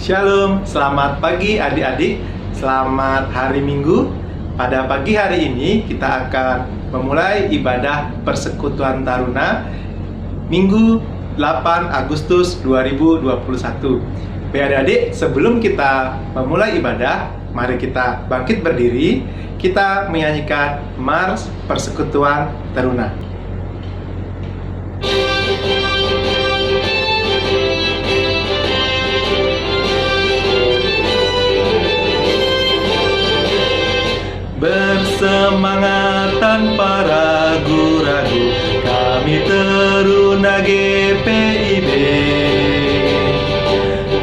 Shalom, selamat pagi adik-adik, selamat hari Minggu. Pada pagi hari ini kita akan memulai ibadah Persekutuan Taruna Minggu 8 Agustus 2021. Baik adik-adik, sebelum kita memulai ibadah, mari kita bangkit berdiri, kita menyanyikan Mars Persekutuan Taruna. Bersemangat tanpa ragu-ragu, kami Taruna GPIB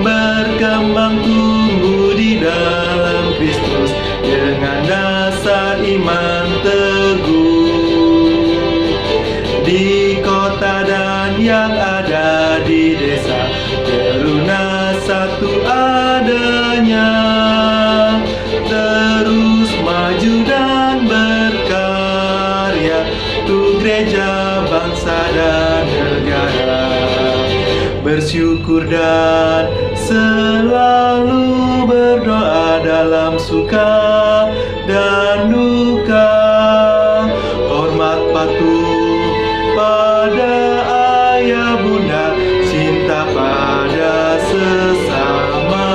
berkembang tumbuh di dalam Kristus dengan dasar iman teguh. Di kota dan yang ada di desa, Taruna satu adanya, terus maju dan berkarya untuk gereja, bangsa dan negara. Bersyukur dan selalu berdoa dalam suka dan duka. Hormat patuh pada ayah bunda, cinta pada sesama.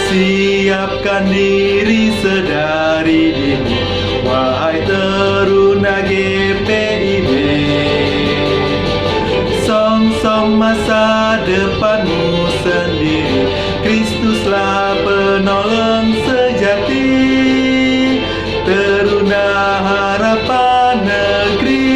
Siapkan diri sedari dini, wahai Taruna GPIB. Song-song masa depanmu sendiri, Kristuslah penolong sejati. Taruna harapan negeri.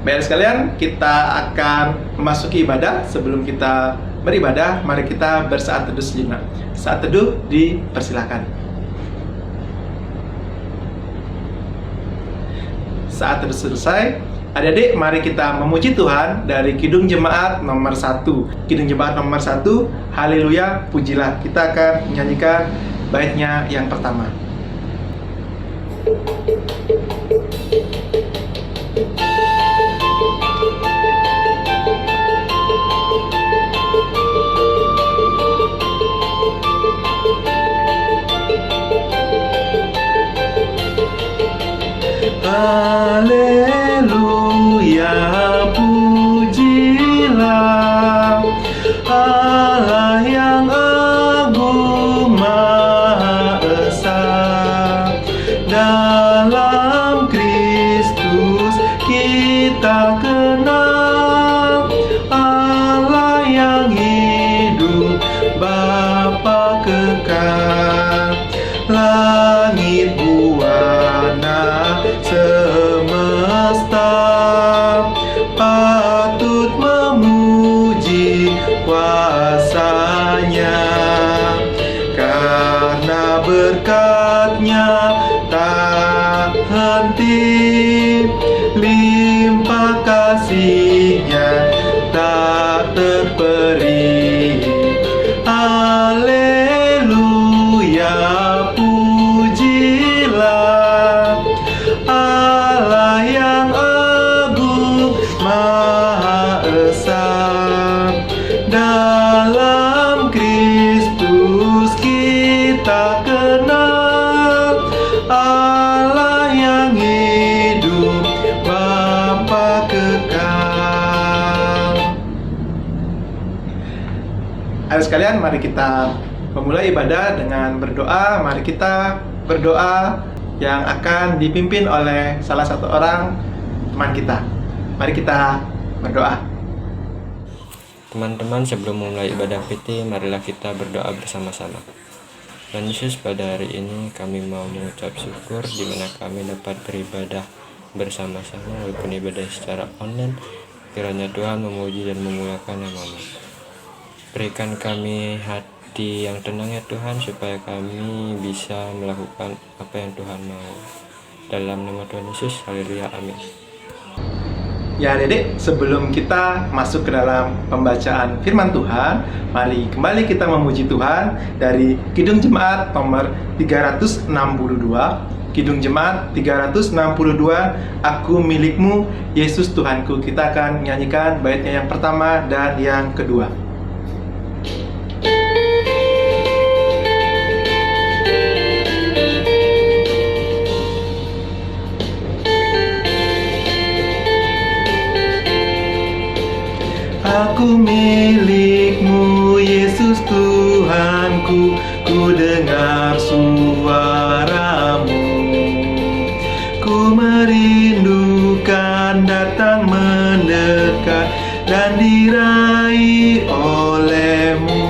Baik sekalian, kita akan memasuki ibadah. Sebelum kita beribadah, mari kita bersaat teduh sejenak. Saat teduh dipersilakan. Saat teduh selesai, adik-adik mari kita memuji Tuhan dari Kidung Jemaat nomor 1. Kidung Jemaat nomor 1, Haleluya, pujilah. Kita akan menyanyikan baitnya yang pertama. Haleluya, pujilah Allah yang agung maha esa. Dalam Kristus kita kenal Allah yang hidup, Bapa kekal. Langit buana semesta patut memuji kuasanya, karena berkat-Nya tak henti, limpah kasih-Nya tak terperi. Haleluya, pujilah Allah yang agung maha esa. Dalam Kristus kita kenal Allah yang hidup, Bapa kekal. Ayo sekalian, mari kita memulai ibadah dengan berdoa. Mari kita berdoa yang akan dipimpin oleh salah satu orang teman kita. Mari kita berdoa. Teman-teman, sebelum memulai ibadah PT, marilah kita berdoa bersama-sama. Tuhan Yesus, pada hari ini kami mau mengucap syukur di mana kami dapat beribadah bersama-sama walaupun ibadah secara online. Kiranya Tuhan memuji dan memuliakan nama-Mu. Berikan kami hati yang tenang ya Tuhan, supaya kami bisa melakukan apa yang Tuhan mau. Dalam nama Tuhan Yesus, haleluya, amin. Ya adik-adik, sebelum kita masuk ke dalam pembacaan firman Tuhan, mari kembali kita memuji Tuhan dari Kidung Jemaat nomor 362, Kidung Jemaat 362, Aku Milikmu, Yesus Tuhanku. Kita akan menyanyikan baitnya yang pertama dan yang kedua. Aku milikmu, Yesus Tuhanku, ku dengar suaramu. Ku merindukan datang mendekat dan diraih olehmu.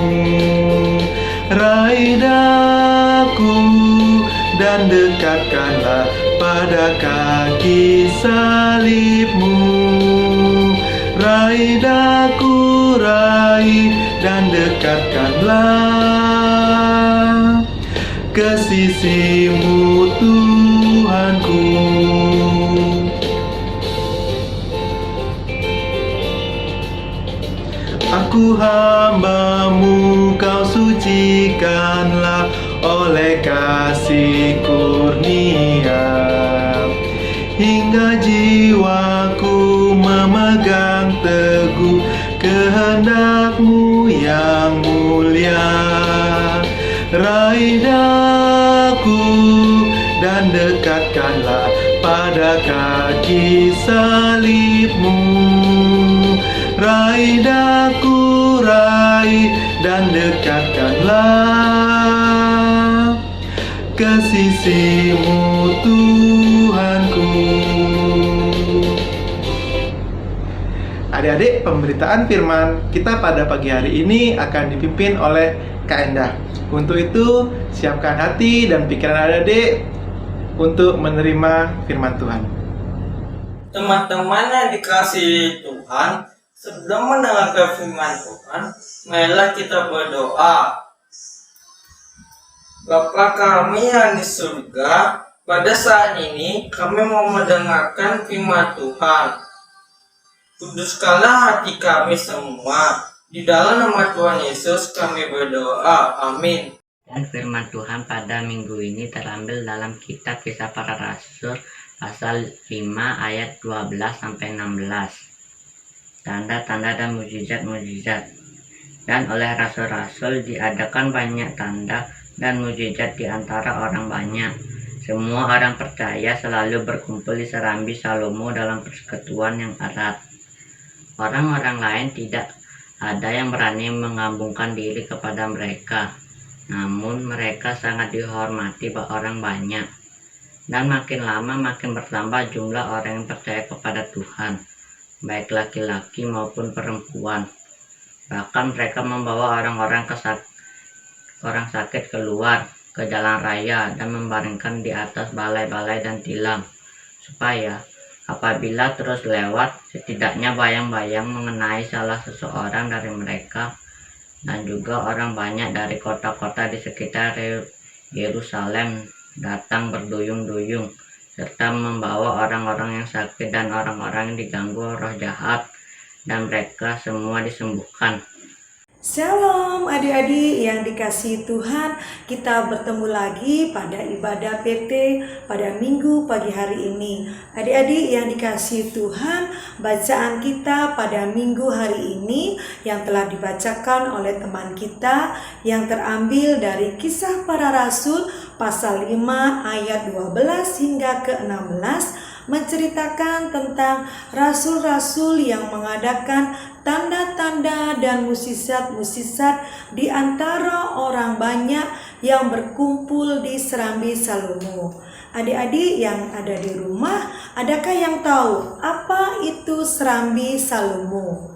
Raih daku dan dekatkanlah pada kaki salibmu. Raih daku, raih dan dekatkanlah ke sisimu Tuhanku. Aku hamba-Mu, Kau sucikanlah oleh kasih kurnia, hingga jiwaku memegang teguh kehendak-Mu yang mulia. Raih daku dan dekatkanlah pada kaki salib-Mu. Raih daku, raih dan dekatkanlah ke sisimu Tuhanku. Adik-adik, pemberitaan firman kita pada pagi hari ini akan dipimpin oleh Kak Endah. Untuk itu, siapkan hati dan pikiran adik-adik untuk menerima firman Tuhan. Teman-teman yang dikasihi Tuhan, sebelum mendengarkan firman Tuhan, marilah kita berdoa. Bapa kami yang di surga, pada saat ini kami mau mendengarkan firman Tuhan. Kuduskanlah hati kami semua. Di dalam nama Tuhan Yesus kami berdoa. Amin. Dan firman Tuhan pada minggu ini terambil dalam kitab Kisah Para Rasul pasal 5 ayat 12-16. Tanda-tanda dan mujizat-mujizat. Dan oleh rasul-rasul diadakan banyak tanda dan mujizat di antara orang banyak. Semua orang percaya selalu berkumpul di serambi Salomo dalam persekutuan yang erat. Orang-orang lain tidak ada yang berani mengambungkan diri kepada mereka. Namun mereka sangat dihormati orang banyak. Dan makin lama makin bertambah jumlah orang yang percaya kepada Tuhan, baik laki-laki maupun perempuan. Bahkan mereka membawa orang sakit keluar ke jalan raya dan membaringkan di atas balai-balai dan tilam, supaya apabila terus lewat, setidaknya bayang-bayang mengenai salah seseorang dari mereka. Dan juga orang banyak dari kota-kota di sekitar Yerusalem datang berduyung-duyung, serta membawa orang-orang yang sakit dan orang-orang yang diganggu roh jahat, dan mereka semua disembuhkan. Shalom adik-adik yang dikasihi Tuhan, kita bertemu lagi pada ibadah PT pada minggu pagi hari ini. Adik-adik yang dikasihi Tuhan, bacaan kita pada minggu hari ini yang telah dibacakan oleh teman kita yang terambil dari Kisah Para Rasul pasal 5 ayat 12 hingga ke-16, menceritakan tentang rasul-rasul yang mengadakan tanda-tanda dan mukjizat-mukjizat di antara orang banyak yang berkumpul di serambi Salomo. Adik-adik yang ada di rumah, adakah yang tahu apa itu serambi Salomo?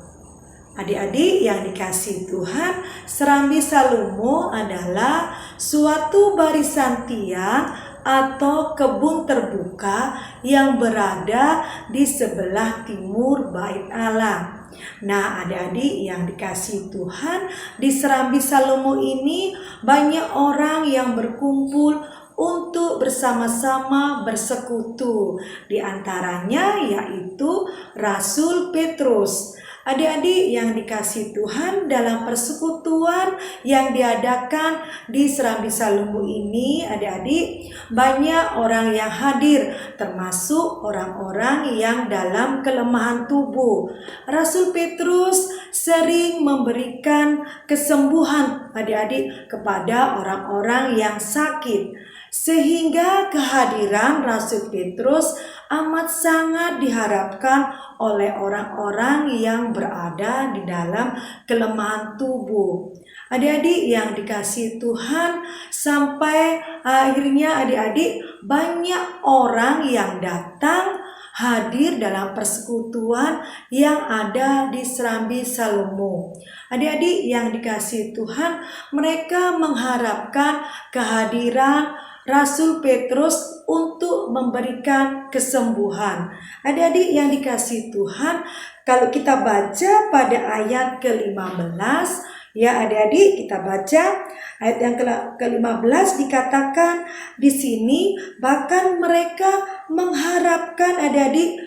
Adik-adik yang dikasihi Tuhan, serambi Salomo adalah suatu barisan tiang atau kebun terbuka yang berada di sebelah timur Bait Allah. Nah, adik-adik yang dikasihi Tuhan, di serambi Salomo ini banyak orang yang berkumpul untuk bersama-sama bersekutu. Di antaranya yaitu Rasul Petrus. Adik-adik yang dikasihi Tuhan, dalam persekutuan yang diadakan di Serambi Salumbu ini, adik-adik, banyak orang yang hadir, termasuk orang-orang yang dalam kelemahan tubuh. Rasul Petrus sering memberikan kesembuhan adik-adik kepada orang-orang yang sakit, sehingga kehadiran Rasul Petrus amat sangat diharapkan oleh orang-orang yang berada di dalam kelemahan tubuh. Adik-adik yang dikasihi Tuhan, sampai akhirnya adik-adik banyak orang yang datang hadir dalam persekutuan yang ada di Serambi Salomo. Adik-adik yang dikasihi Tuhan, mereka mengharapkan kehadiran Rasul Petrus untuk memberikan kesembuhan. Adik-adik yang dikasihi Tuhan, kalau kita baca pada ayat ke-15, ya adik-adik, kita baca ayat yang ke-15 dikatakan di sini, bahkan mereka mengharapkan adik-adik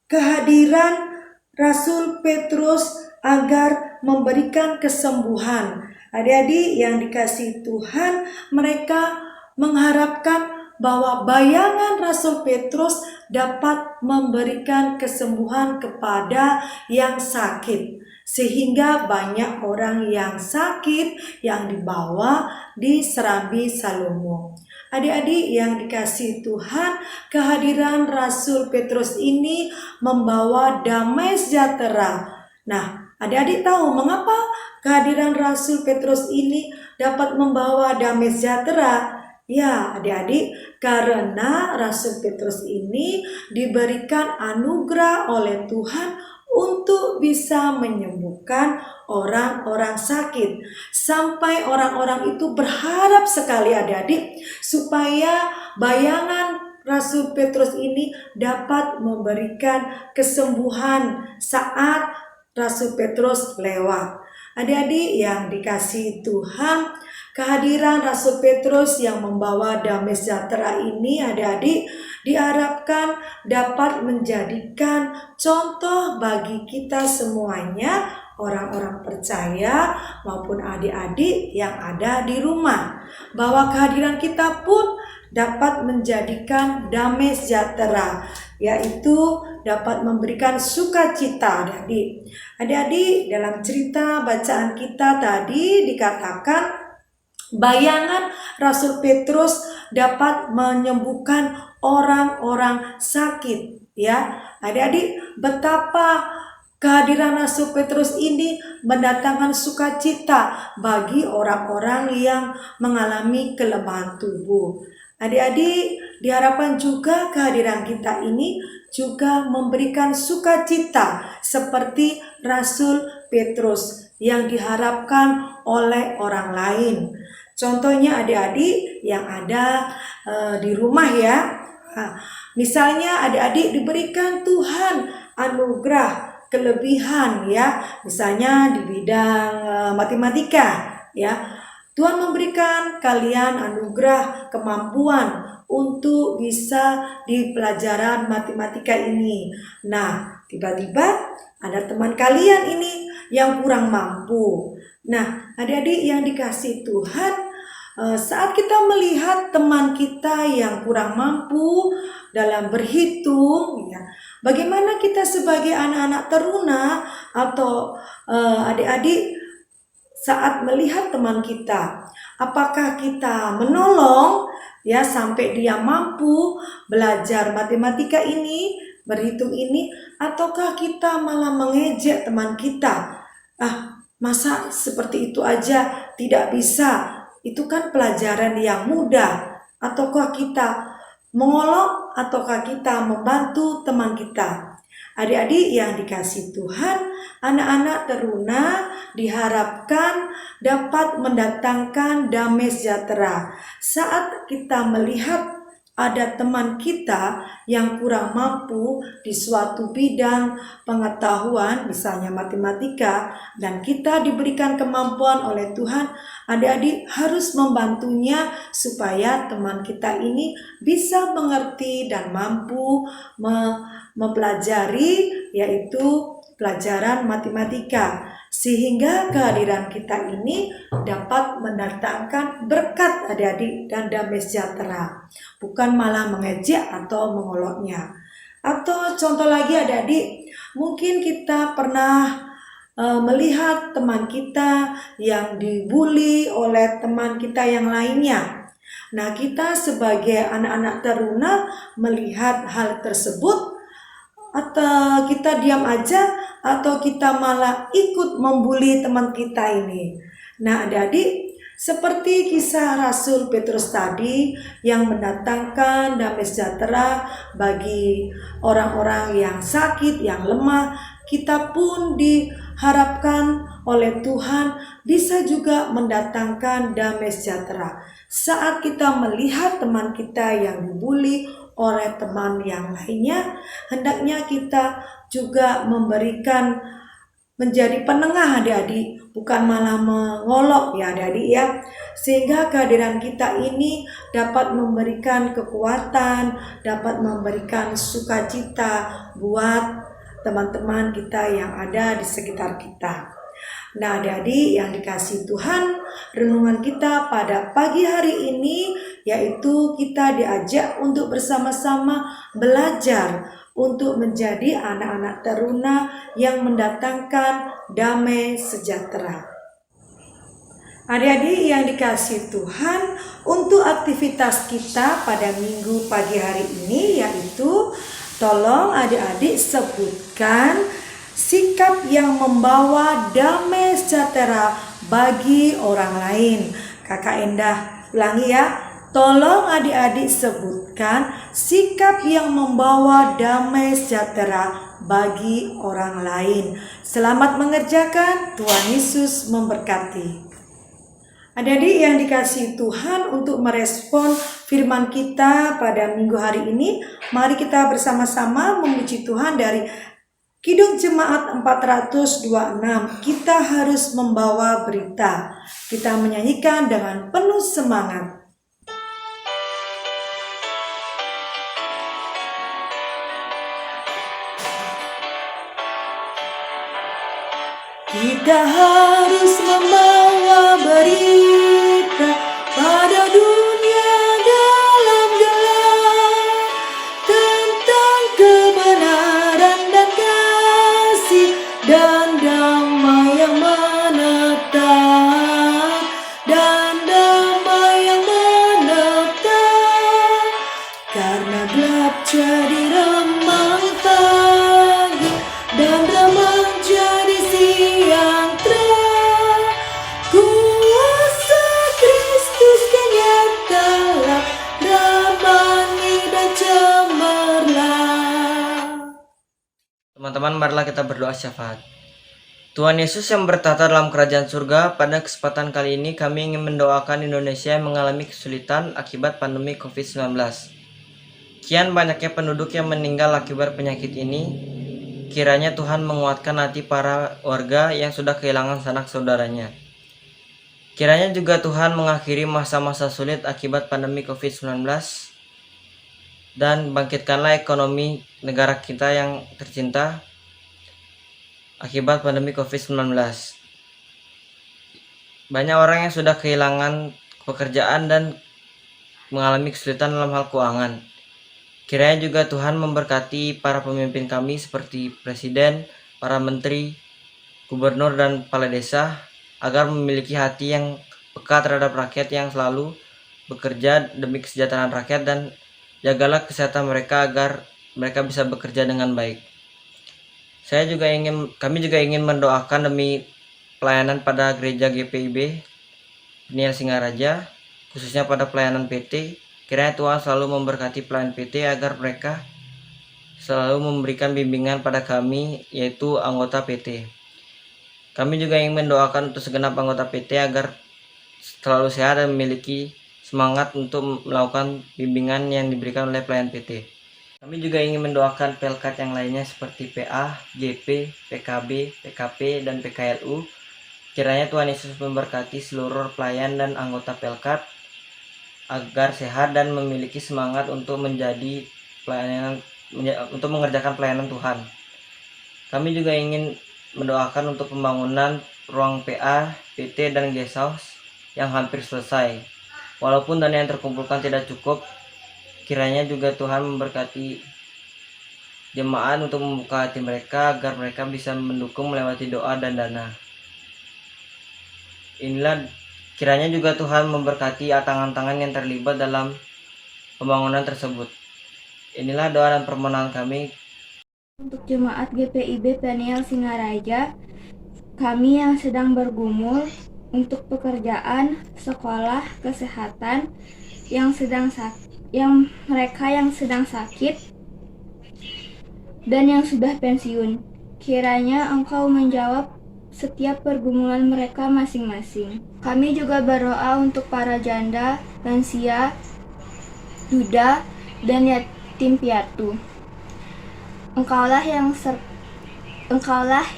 kehadiran Rasul Petrus agar memberikan kesembuhan. Adik-adik yang dikasihi Tuhan, mereka mengharapkan bahwa bayangan Rasul Petrus dapat memberikan kesembuhan kepada yang sakit, sehingga banyak orang yang sakit yang dibawa di Serambi Salomo. Adik-adik yang dikasihi Tuhan, kehadiran Rasul Petrus ini membawa damai sejahtera. Nah, adik-adik tahu mengapa kehadiran Rasul Petrus ini dapat membawa damai sejahtera? Ya, adik-adik, karena Rasul Petrus ini diberikan anugerah oleh Tuhan untuk bisa menyembuhkan orang-orang sakit. Sampai orang-orang itu berharap sekali adik-adik supaya bayangan Rasul Petrus ini dapat memberikan kesembuhan saat Rasul Petrus lewat. Adik-adik yang dikasihi Tuhan, kehadiran Rasul Petrus yang membawa damai sejahtera ini adik-adik diharapkan dapat menjadikan contoh bagi kita semuanya, orang-orang percaya maupun adik-adik yang ada di rumah, bahwa kehadiran kita pun dapat menjadikan damai sejahtera, yaitu dapat memberikan sukacita adik-adik. Adik-adik, dalam cerita bacaan kita tadi dikatakan bayangan Rasul Petrus dapat menyembuhkan orang-orang sakit, ya. Adik-adik, betapa kehadiran Rasul Petrus ini mendatangkan sukacita bagi orang-orang yang mengalami kelemahan tubuh. Adik-adik, diharapkan juga kehadiran kita ini juga memberikan sukacita seperti Rasul Petrus yang diharapkan oleh orang lain. Contohnya adik-adik yang ada di rumah ya. Misalnya adik-adik diberikan Tuhan anugerah kelebihan ya, misalnya di bidang matematika ya. Tuhan memberikan kalian anugerah kemampuan untuk bisa di pelajaran matematika ini. Nah, tiba-tiba ada teman kalian ini yang kurang mampu. Nah, adik-adik yang dikasihi Tuhan, saat kita melihat teman kita yang kurang mampu dalam berhitung, ya, bagaimana kita sebagai anak-anak teruna atau adik-adik saat melihat teman kita, apakah kita menolong ya sampai dia mampu belajar matematika ini, berhitung ini, ataukah kita malah mengejek teman kita? Masa seperti itu aja tidak bisa? Itu kan pelajaran yang mudah. Ataukah kita mengolok, ataukah kita membantu teman kita? Adik-adik yang dikasihi Tuhan, anak-anak teruna diharapkan dapat mendatangkan damai sejahtera. Saat kita melihat ada teman kita yang kurang mampu di suatu bidang pengetahuan, misalnya matematika, dan kita diberikan kemampuan oleh Tuhan, adik-adik harus membantunya supaya teman kita ini bisa mengerti dan mampu mempelajari, yaitu pelajaran matematika, sehingga kehadiran kita ini dapat mendatangkan berkat adik-adik dan damai sejahtera, bukan malah mengejek atau mengoloknya. Atau contoh lagi adik-adik, mungkin kita pernah melihat teman kita yang dibully oleh teman kita yang lainnya. Nah, kita sebagai anak-anak teruna melihat hal tersebut, atau kita diam aja, atau kita malah ikut membuli teman kita ini. Nah, adik-adik, seperti kisah Rasul Petrus tadi yang mendatangkan damai sejahtera bagi orang-orang yang sakit, yang lemah, kita pun diharapkan oleh Tuhan bisa juga mendatangkan damai sejahtera. Saat kita melihat teman kita yang dibully oleh teman yang lainnya, hendaknya kita juga memberikan, menjadi penengah adik-adik, bukan malah mengolok ya adik-adik ya, sehingga kehadiran kita ini dapat memberikan kekuatan, dapat memberikan sukacita buat teman-teman kita yang ada di sekitar kita. Nah, adik-adik yang dikasihi Tuhan, renungan kita pada pagi hari ini yaitu kita diajak untuk bersama-sama belajar untuk menjadi anak-anak teruna yang mendatangkan damai sejahtera. Adik-adik yang dikasihi Tuhan, untuk aktivitas kita pada minggu pagi hari ini yaitu tolong adik-adik sebutkan sikap yang membawa damai sejahtera bagi orang lain. Kakak Endah ulangi ya. Tolong adik-adik sebutkan sikap yang membawa damai sejahtera bagi orang lain. Selamat mengerjakan, Tuhan Yesus memberkati. Adik-adik yang dikasihi Tuhan, untuk merespon firman kita pada minggu hari ini, mari kita bersama-sama memuji Tuhan dari Kidung Jemaat 426, kita harus membawa berita. Kita menyanyikan dengan penuh semangat. Kita harus membawa berita pada dunia dalam gelap tentang kebenaran dan kasih dan damai yang menetap, dan damai yang menetap, karena gelap jadi remang pagi dan remang jadi siang terang. Kuasa Kristus kenyatalah, damai dan cemerlang. Teman-teman, marilah kita berdoa syafaat. Tuhan Yesus yang bertata dalam kerajaan surga, pada kesempatan kali ini kami ingin mendoakan Indonesia yang mengalami kesulitan akibat pandemi COVID-19. Kian banyaknya penduduk yang meninggal akibat penyakit ini. Kiranya Tuhan menguatkan hati para warga yang sudah kehilangan sanak saudaranya. Kiranya juga Tuhan mengakhiri masa-masa sulit akibat pandemi COVID-19 dan bangkitkanlah ekonomi negara kita yang tercinta akibat pandemi COVID-19. Banyak orang yang sudah kehilangan pekerjaan dan mengalami kesulitan dalam hal keuangan. Kiranya juga Tuhan memberkati para pemimpin kami seperti Presiden, para Menteri, Gubernur, dan Kepala Desa agar memiliki hati yang peka terhadap rakyat, yang selalu bekerja demi kesejahteraan rakyat, dan jagalah kesehatan mereka agar mereka bisa bekerja dengan baik. Kami juga ingin mendoakan demi pelayanan pada gereja GPIB Peniel Singaraja, khususnya pada pelayanan PT. Kiranya Tuhan selalu memberkati pelayan PT agar mereka selalu memberikan bimbingan pada kami, yaitu anggota PT. Kami juga ingin mendoakan untuk segenap anggota PT agar selalu sehat dan memiliki semangat untuk melakukan bimbingan yang diberikan oleh pelayan PT. Kami juga ingin mendoakan pelkat yang lainnya seperti PA, GP, PKB, PKP, dan PKLU. Kiranya Tuhan Yesus memberkati seluruh pelayan dan anggota pelkat agar sehat dan memiliki semangat untuk mengerjakan pelayanan Tuhan. Kami juga ingin mendoakan untuk pembangunan ruang PA, PT, dan guest house yang hampir selesai. Walaupun dana yang terkumpulkan tidak cukup, kiranya juga Tuhan memberkati jemaat untuk membuka hati mereka agar mereka bisa mendukung melewati doa dan dana. Inilah kiranya juga Tuhan memberkati tangan-tangan yang terlibat dalam pembangunan tersebut. Inilah doa dan permohonan kami. Untuk jemaat GPIB Peniel Singaraja, kami yang sedang bergumul untuk pekerjaan, sekolah, kesehatan, mereka yang sedang sakit, dan yang sudah pensiun. Kiranya Engkau menjawab setiap pergumulan mereka masing-masing. Kami juga berdoa untuk para janda, lansia, duda, dan yatim piatu. Engkaulah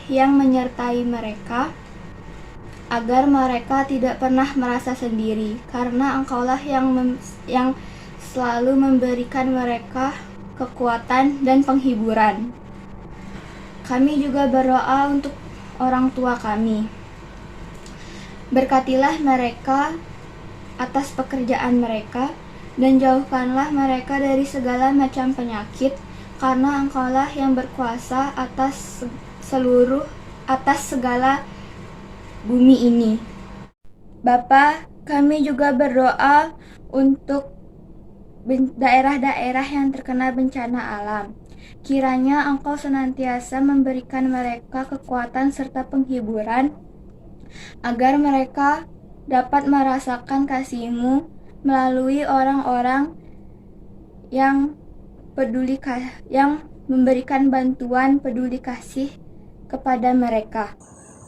yang menyertai mereka, agar mereka tidak pernah merasa sendiri, karena Engkaulah yang selalu memberikan mereka kekuatan dan penghiburan. Kami juga berdoa untuk orang tua kami. Berkatilah mereka atas pekerjaan mereka, dan jauhkanlah mereka dari segala macam penyakit, karena Engkaulah yang berkuasa atas segala bumi ini. Bapa, kami juga berdoa untuk daerah-daerah yang terkena bencana alam. Kiranya Engkau senantiasa memberikan mereka kekuatan serta penghiburan, agar mereka dapat merasakan kasih-Mu melalui orang-orang yang memberikan bantuan peduli kasih kepada mereka.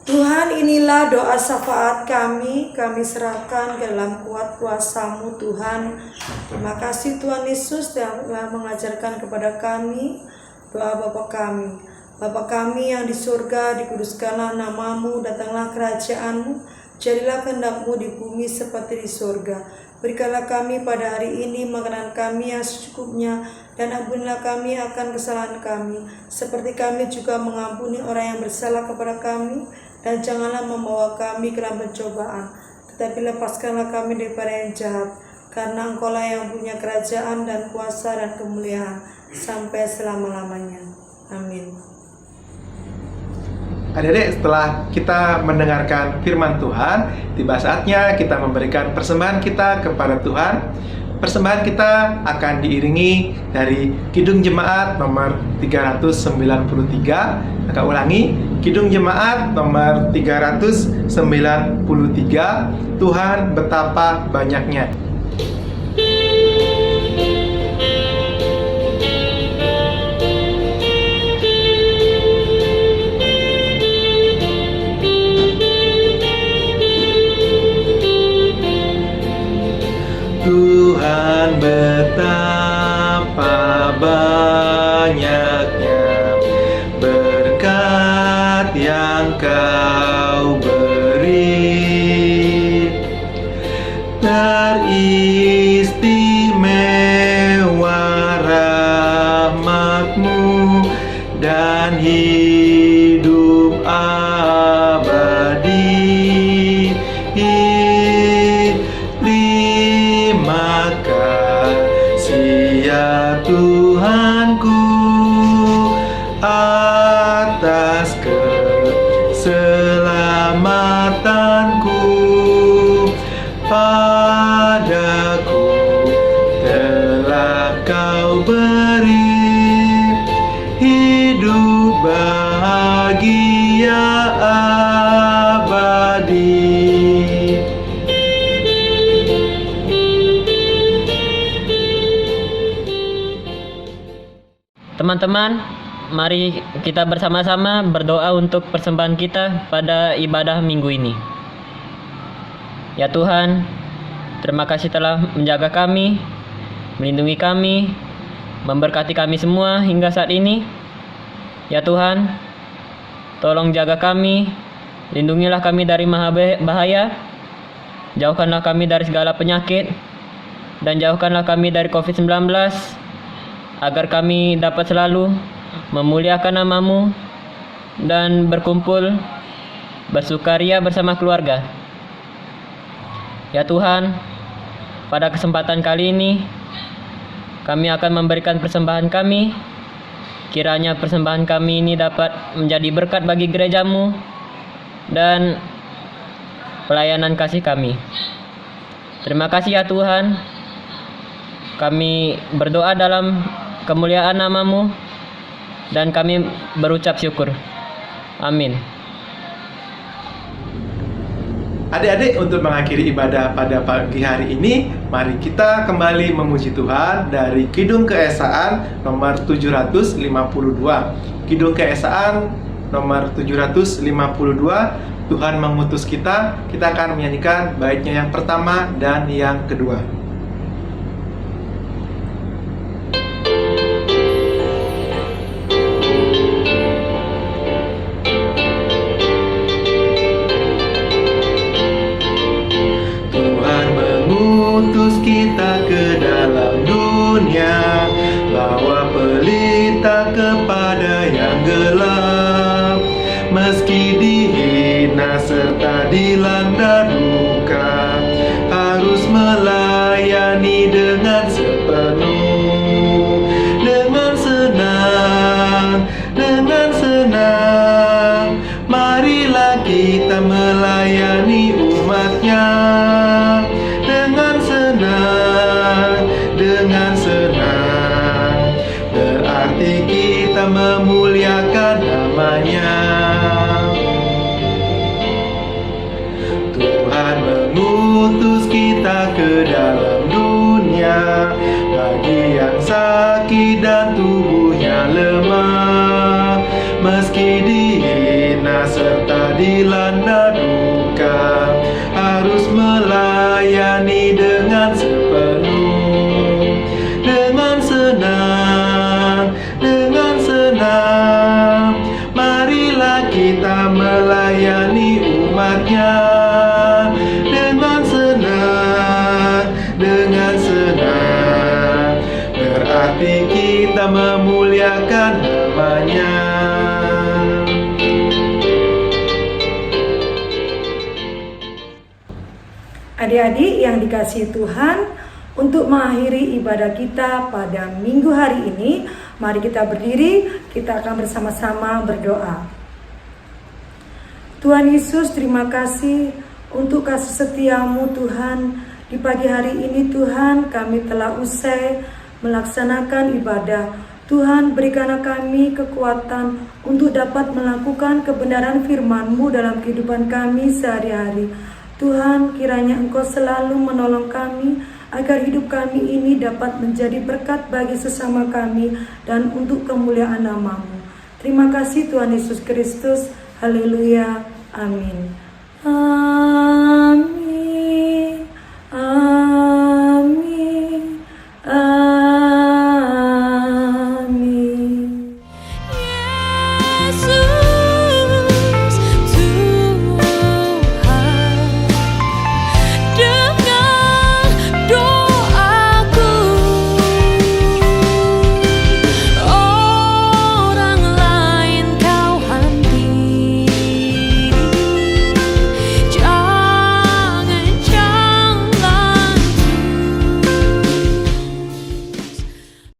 Tuhan, inilah doa syafaat kami serahkan ke dalam kuat kuasa-Mu Tuhan. Terima kasih Tuhan Yesus telah mengajarkan kepada kami doa Bapa kami. Bapa kami yang di surga, dikuduskanlah nama-Mu, datanglah kerajaan-Mu, jadilah kehendak-Mu di bumi seperti di surga. Berikanlah kami pada hari ini makanan kami yang secukupnya, dan ampunilah kami akan kesalahan kami, seperti kami juga mengampuni orang yang bersalah kepada kami. Dan janganlah membawa kami ke dalam pencobaan, tetapi lepaskanlah kami daripada yang jahat, karena Engkaulah yang punya kerajaan dan kuasa dan kemuliaan sampai selama-lamanya. Amin. Adik-adik, setelah kita mendengarkan firman Tuhan, tiba saatnya kita memberikan persembahan kita kepada Tuhan. Persembahan kita akan diiringi dari Kidung Jemaat nomor 393. Maka ulangi, Kidung Jemaat nomor 393, Tuhan betapa banyaknya. Tuhan betapa banyaknya berkat yang Kau beri, teristimewa rahmat-Mu dan hidup abadi. Terima kasih ya Tuhanku atas keselamatanku, padaku telah Kau beri hidup bahagia abadi. Teman-teman, mari kita bersama-sama berdoa untuk persembahan kita pada ibadah minggu ini. Ya Tuhan, terima kasih telah menjaga kami, melindungi kami, memberkati kami semua hingga saat ini. Ya Tuhan, tolong jaga kami, lindungilah kami dari bahaya, jauhkanlah kami dari segala penyakit, dan jauhkanlah kami dari COVID-19, agar kami dapat selalu memuliakan nama-Mu dan berkumpul bersukaria bersama keluarga. Ya Tuhan, pada kesempatan kali ini kami akan memberikan persembahan kami. Kiranya persembahan kami ini dapat menjadi berkat bagi gereja-Mu dan pelayanan kasih kami. Terima kasih ya Tuhan. Kami berdoa dalam kemuliaan nama-Mu dan kami berucap syukur. Amin. Adik-adik, untuk mengakhiri ibadah pada pagi hari ini, mari kita kembali memuji Tuhan dari Kidung Keesaan nomor 752. Kidung Keesaan nomor 752, Tuhan mengutus kita. Kita akan menyanyikan baitnya yang pertama dan yang kedua. Kita ke dalam dunia, bawa pelita kepada yang gelap. Meski dihina serta dilanda duka, harus melayani dengan sepenuh. Dengan senang, marilah kita melayani umat-Nya. Dengan senang, berarti kita memuliakan nama-Nya. Tuhan mengutus kita ke dalam dunia, bagi yang sakit dan tubuhnya lemah. Meski dihina serta dilanda duka, harus melayani dengan sepenuh. Dengan senang, marilah kita melayani umat-Nya. Dengan senang, berarti kita memuliakan nama-Nya. Adik-adik yang dikasihi Tuhan, untuk mengakhiri ibadah kita pada minggu hari ini, mari kita berdiri, kita akan bersama-sama berdoa. Tuhan Yesus, terima kasih untuk kasih setia-Mu Tuhan. Di pagi hari ini Tuhan, kami telah usai melaksanakan ibadah. Tuhan, berikanlah kami kekuatan untuk dapat melakukan kebenaran firman-Mu dalam kehidupan kami sehari-hari. Tuhan, kiranya Engkau selalu menolong kami, agar hidup kami ini dapat menjadi berkat bagi sesama kami dan untuk kemuliaan nama-Mu. Terima kasih Tuhan Yesus Kristus. Haleluya. Amin.